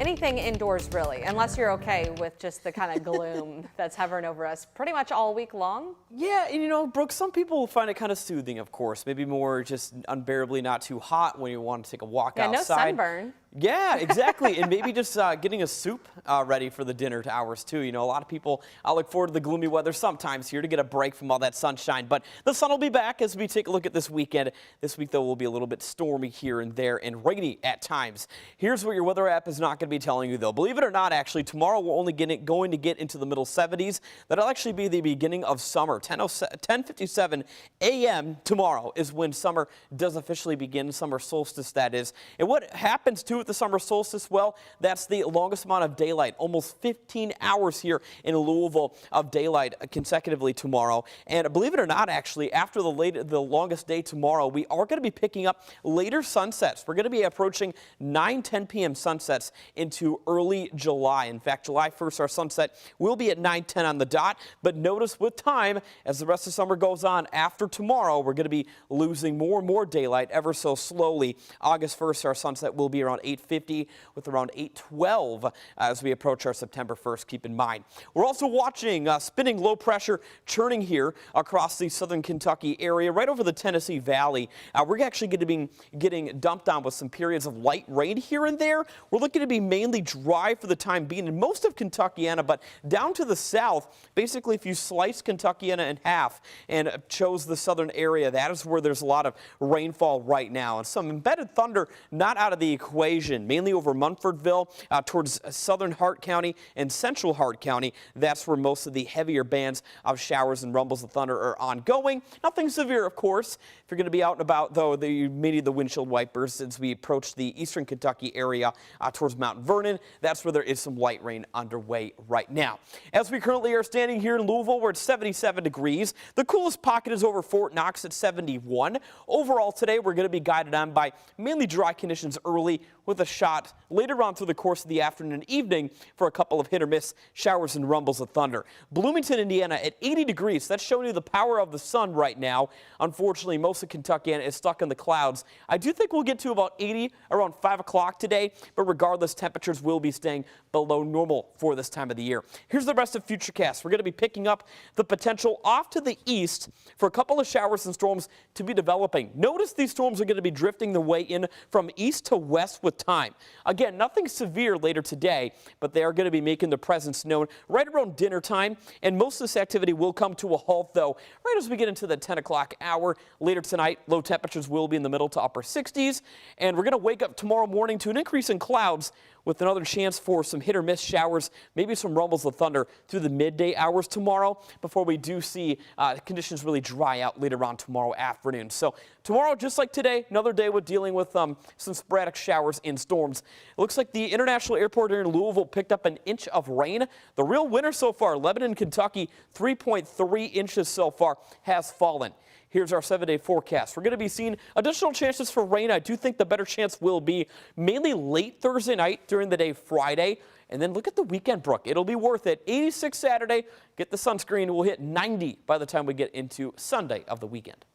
anything indoors really, unless you're okay with just the kind of gloom that's hovering over us pretty much all week long. Yeah, and you know, Brooke, some people find it kind of soothing, of course. Maybe more just unbearably not too hot when you want to take a walk outside. No sunburn. Yeah, exactly. And maybe just getting a soup ready for the dinner hours, too. You know, a lot of people look forward to the gloomy weather sometimes here to get a break from all that sunshine. But the sun will be back as we take a look at this weekend. This week, though, will be a little bit stormy here and there and rainy at times. Here's what your weather app is not going to be telling you, though. Believe it or not, actually, tomorrow we're only going to get into the middle 70s. That'll actually be the beginning of summer. 10:57 a.m. tomorrow is when summer does officially begin, summer solstice, that is. And what happens, too, with the summer solstice? Well, that's the longest amount of daylight, almost 15 hours here in Louisville of daylight consecutively tomorrow. And believe it or not, actually, after the longest day tomorrow, we are going to be picking up later sunsets. We're going to be approaching 9-10 p.m. sunsets into early July. In fact, July 1st, our sunset will be at 9:10 on the dot. But notice with time, as the rest of summer goes on, after tomorrow, we're going to be losing more and more daylight ever so slowly. August 1st, our sunset will be around 8:50 with around 8:12 as we approach our September 1st. Keep in mind, we're also watching spinning low pressure churning here across the southern Kentucky area, right over the Tennessee Valley. We're actually going to be getting dumped on with some periods of light rain here and there. We're looking to be mainly dry for the time being in most of Kentuckiana, but down to the south, basically if you slice Kentuckiana in half and chose the southern area, that is where there's a lot of rainfall right now. And some embedded thunder not out of the equation, mainly over Munfordville towards southern Hart County and central Hart County. That's where most of the heavier bands of showers and rumbles of thunder are ongoing. Nothing severe, of course. If you're going to be out and about, though, you may need the windshield wipers as we approach the eastern Kentucky area towards Mount Vernon. That's where there is some light rain underway right now. As we currently are standing here in Louisville, we're at 77 degrees. The coolest pocket is over Fort Knox at 71. Overall today, we're going to be guided on by mainly dry conditions early with a shot later on through the course of the afternoon and evening for a couple of hit or miss showers and rumbles of thunder. Bloomington, Indiana at 80 degrees. That's showing you the power of the sun right now. Unfortunately, most of Kentuckiana is stuck in the clouds. I do think we'll get to about 80 around 5 o'clock today, but regardless, temperatures will be staying below normal for this time of the year. Here's the rest of Futurecast. We're going to be picking up the potential off to the east for a couple of showers and storms to be developing. Notice these storms are going to be drifting the way in from east to west with time. Again, nothing severe later today, but they are going to be making their presence known right around dinner time, and most of this activity will come to a halt, though, right as we get into the 10 o'clock hour. Later tonight, low temperatures will be in the middle to upper 60s, and we're going to wake up tomorrow morning to an increase in clouds with another chance for some hit or miss showers, maybe some rumbles of thunder through the midday hours tomorrow before we do see conditions really dry out later on tomorrow afternoon. So tomorrow, just like today, another day with dealing with some sporadic showers and storms. It looks like the International Airport here in Louisville picked up an inch of rain. The real winner so far, Lebanon, Kentucky, 3.3 inches so far has fallen. Here's our 7-day forecast. We're going to be seeing additional chances for rain. I do think the better chance will be mainly late Thursday night during the day Friday. And then look at the weekend, Brooke. It'll be worth it. 86 Saturday. Get the sunscreen. We'll hit 90 by the time we get into Sunday of the weekend.